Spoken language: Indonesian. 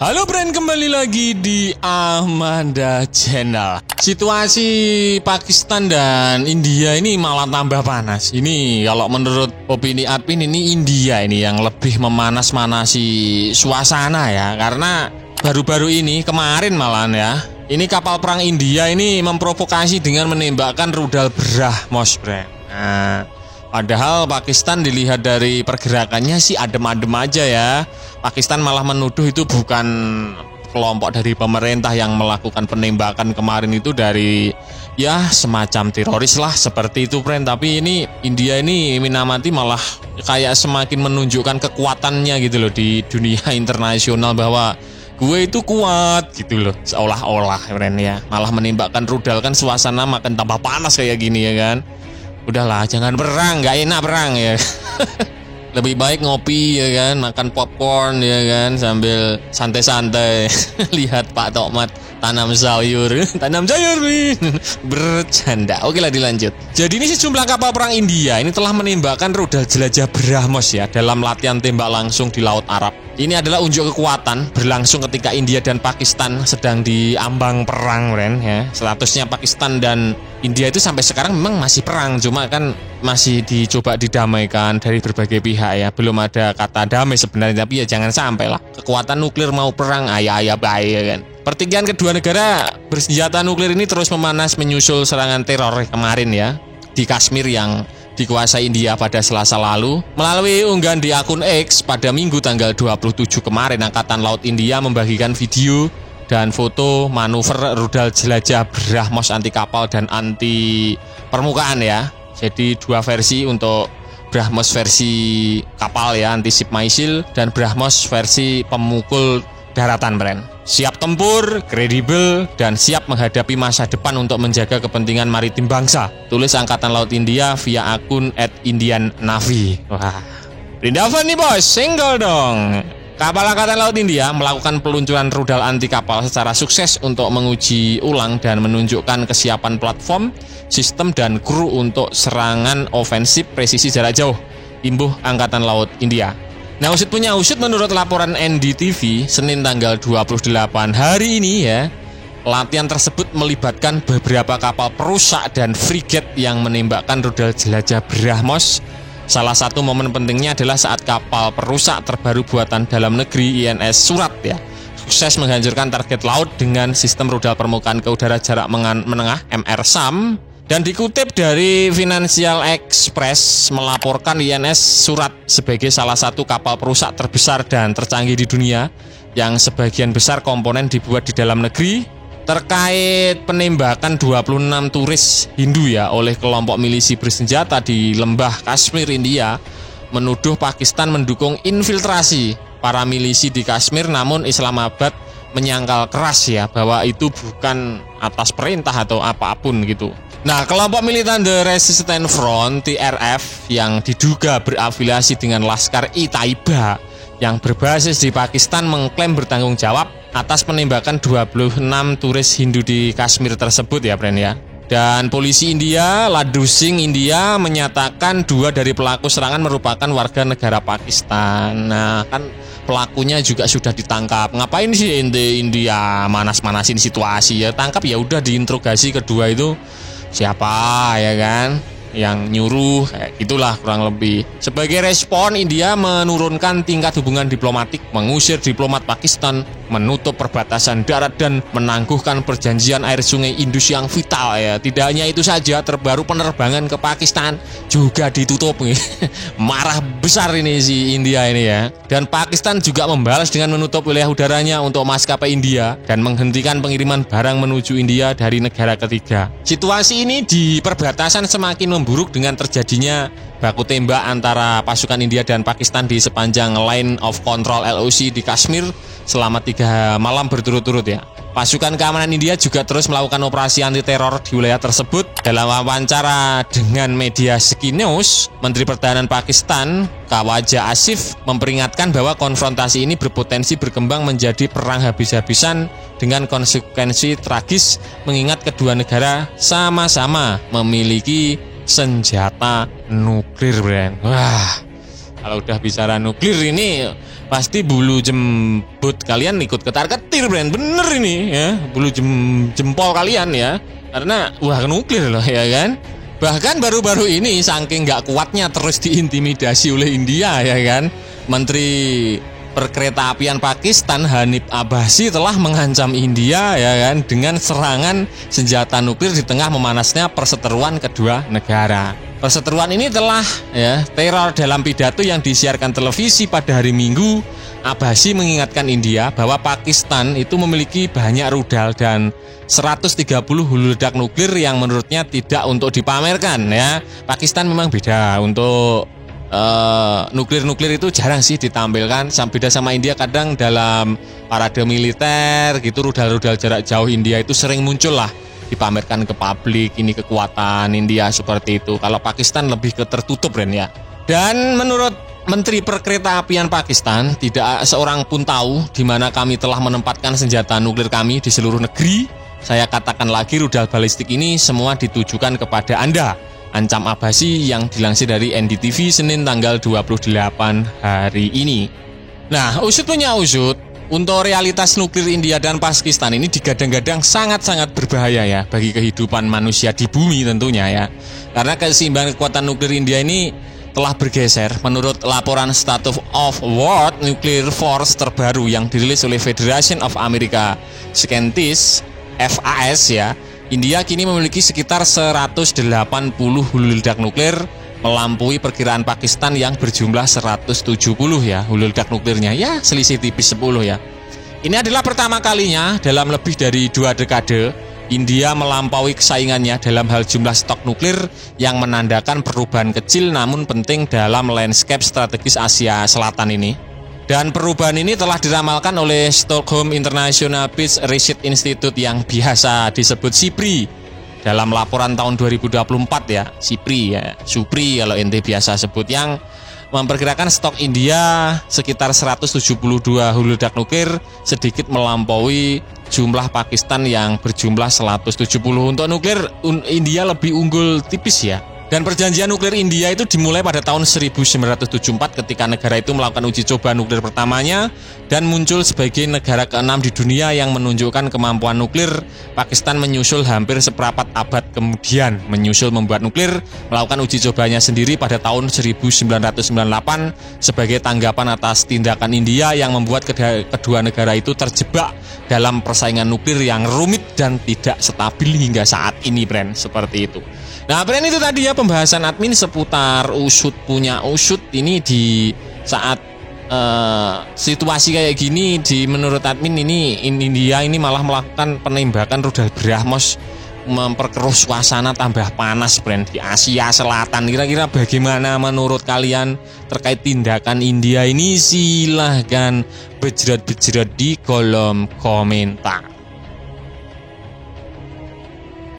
Halo Bren, kembali lagi di Amanda Channel. Situasi Pakistan dan India ini malah tambah panas. Ini kalau menurut opini admin ini India ini yang lebih memanas-manasi suasana ya. Karena baru-baru ini kemarin malahan ya, ini kapal perang India ini memprovokasi dengan menembakkan rudal BrahMos, Bren. Nah, padahal Pakistan dilihat dari pergerakannya sih adem-adem aja ya. Pakistan malah menuduh itu bukan kelompok dari pemerintah yang melakukan penembakan kemarin, itu dari ya semacam teroris lah seperti itu, friend. Tapi ini India ini Minamati malah kayak semakin menunjukkan kekuatannya gitu loh di dunia internasional, bahwa gue itu kuat gitu loh, seolah-olah, friend ya. Malah menembakkan rudal, kan suasana makin tambah panas kayak gini ya kan. Udahlah, jangan perang, nggak enak perang ya. Lebih baik ngopi ya kan, makan popcorn ya kan, sambil santai-santai lihat Pak Tokmat tanam sayur nih. Bercanda. Oke lah, dilanjut. Jadi ini sejumlah kapal perang India ini telah menembakkan rudal jelajah BrahMos ya dalam latihan tembak langsung di Laut Arab. Ini adalah unjuk kekuatan berlangsung ketika India dan Pakistan sedang diambang perang, Ren ya. Statusnya Pakistan dan India itu sampai sekarang memang masih perang, cuma kan masih dicoba didamaikan dari berbagai pihak ya. Belum ada kata damai sebenarnya, tapi ya jangan sampai lah kekuatan nuklir mau perang, ayah baik ya kan. Pertikaian kedua negara bersenjata nuklir ini terus memanas menyusul serangan teror kemarin ya di Kashmir yang dikuasai India pada Selasa lalu. Melalui unggahan di akun X pada Minggu tanggal 27 kemarin, Angkatan Laut India membagikan video dan foto manuver rudal jelajah BrahMos anti kapal dan anti permukaan ya. Jadi dua versi untuk BrahMos versi kapal ya, anti ship missile, dan BrahMos versi pemukul daratan, Bren. Siap tempur, kredibel, dan siap menghadapi masa depan untuk menjaga kepentingan maritim bangsa. Tulis Angkatan Laut India via akun @IndianNavy. Wah, Rindavan nih bos, single dong. Kapal Angkatan Laut India melakukan peluncuran rudal anti kapal secara sukses untuk menguji ulang dan menunjukkan kesiapan platform, sistem, dan kru untuk serangan ofensif presisi jarak jauh, imbuh Angkatan Laut India. Nah, usut punya usut, menurut laporan NDTV Senin tanggal 28 hari ini ya, latihan tersebut melibatkan beberapa kapal perusak dan frigate yang menembakkan rudal jelajah BrahMos. Salah satu momen pentingnya adalah saat kapal perusak terbaru buatan dalam negeri INS Surat ya sukses menghancurkan target laut dengan sistem rudal permukaan ke udara jarak menengah MR-SAM. Dan dikutip dari Financial Express melaporkan INS Surat sebagai salah satu kapal perusak terbesar dan tercanggih di dunia yang sebagian besar komponen dibuat di dalam negeri. Terkait penembakan 26 turis Hindu ya oleh kelompok milisi bersenjata di lembah Kashmir, India menuduh Pakistan mendukung infiltrasi para milisi di Kashmir, namun Islamabad menyangkal keras ya bahwa itu bukan atas perintah atau apapun gitu. Nah, kelompok militan The Resistance Front TRF yang diduga berafiliasi dengan Lashkar-e-Taiba yang berbasis di Pakistan mengklaim bertanggung jawab atas penembakan 26 turis Hindu di Kashmir tersebut ya, Bren ya. Dan polisi India, Laddu Singh India, menyatakan dua dari pelaku serangan merupakan warga negara Pakistan. Nah, kan pelakunya juga sudah ditangkap. Ngapain sih India manas-manasin situasi ya? Tangkap ya udah, diinterogasi kedua itu siapa ya kan yang nyuruh, kayak itulah kurang lebih. Sebagai respon, India menurunkan tingkat hubungan diplomatik, mengusir diplomat Pakistan, menutup perbatasan darat, dan menangguhkan perjanjian air sungai Indus yang vital ya. Tidak hanya itu saja, terbaru penerbangan ke Pakistan juga ditutup. Marah besar ini si India ini ya. Dan Pakistan juga membalas dengan menutup wilayah udaranya untuk maskapai India dan menghentikan pengiriman barang menuju India dari negara ketiga. Situasi ini di perbatasan semakin memburuk dengan terjadinya baku tembak antara pasukan India dan Pakistan di sepanjang Line of Control LOC di Kashmir selama 3 malam berturut-turut ya. Pasukan keamanan India juga terus melakukan operasi anti teror di wilayah tersebut. Dalam wawancara dengan media Sky News, Menteri Pertahanan Pakistan Khawaja Asif memperingatkan bahwa konfrontasi ini berpotensi berkembang menjadi perang habis-habisan dengan konsekuensi tragis, mengingat kedua negara sama-sama memiliki senjata nuklir, Bren. Wah, Kalau udah bicara nuklir ini pasti bulu jembut kalian ikut ketar-ketir, Bren. Bener ini ya, bulu jempol kalian ya. Karena wah nuklir loh ya kan. Bahkan baru-baru ini saking nggak kuatnya terus diintimidasi oleh India ya kan. Menteri Perkeretaapian Pakistan Hanif Abbasi telah mengancam India ya kan dengan serangan senjata nuklir di tengah memanasnya perseteruan kedua negara. Perseteruan ini telah ya teror dalam pidato yang disiarkan televisi pada hari Minggu. Abbasi mengingatkan India bahwa Pakistan itu memiliki banyak rudal dan 130 hulu ledak nuklir yang menurutnya tidak untuk dipamerkan ya. Pakistan memang beda untuk nuklir itu jarang sih ditampilkan. Beda sama India, kadang dalam parade militer gitu rudal-rudal jarak jauh India itu sering muncul lah dipamerkan ke publik, ini kekuatan India seperti itu. Kalau Pakistan lebih ke tertutup Ren ya. Dan menurut Menteri Perkeretaapian Pakistan, tidak seorang pun tahu di mana kami telah menempatkan senjata nuklir kami di seluruh negeri. Saya katakan lagi, rudal balistik ini semua ditujukan kepada Anda, ancam Abbasi yang dilansir dari NDTV Senin tanggal 28 hari ini. Nah, usut punya usut, untuk realitas nuklir India dan Pakistan ini digadang-gadang sangat-sangat berbahaya ya bagi kehidupan manusia di bumi tentunya ya. Karena keseimbangan kekuatan nuklir India ini telah bergeser menurut laporan Status of World Nuclear Force terbaru yang dirilis oleh Federation of American Scientists FAS ya. India kini memiliki sekitar 180 hulu ledak nuklir, melampaui perkiraan Pakistan yang berjumlah 170 ya hulu ledak nuklirnya, ya selisih tipis 10 ya. Ini adalah pertama kalinya dalam lebih dari 2 dekade India melampaui kesaingannya dalam hal jumlah stok nuklir, yang menandakan perubahan kecil namun penting dalam landscape strategis Asia Selatan ini. Dan perubahan ini telah diramalkan oleh Stockholm International Peace Research Institute yang biasa disebut SIPRI dalam laporan tahun 2024 ya. SIPRI ya, Supri kalau ente biasa sebut, yang memperkirakan stok India sekitar 172 hulu ledak nuklir, sedikit melampaui jumlah Pakistan yang berjumlah 170. Untuk nuklir India lebih unggul tipis ya. Dan perjanjian nuklir India itu dimulai pada tahun 1974 ketika negara itu melakukan uji coba nuklir pertamanya dan muncul sebagai negara ke-6 di dunia yang menunjukkan kemampuan nuklir. Pakistan menyusul hampir seperempat abad kemudian menyusul membuat nuklir, melakukan uji cobanya sendiri pada tahun 1998 sebagai tanggapan atas tindakan India yang membuat kedua negara itu terjebak dalam persaingan nuklir yang rumit dan tidak stabil hingga saat ini, Bren, seperti itu. Nah, Bren, itu tadi ya pembahasan admin seputar usut punya usut ini di saat situasi kayak gini. Menurut admin ini India ini malah melakukan penembakan rudal BrahMos, memperkeruh suasana tambah panas, Bren, di Asia Selatan. Kira-kira bagaimana menurut kalian terkait tindakan India ini? Silahkan bejret-bejret di kolom komentar.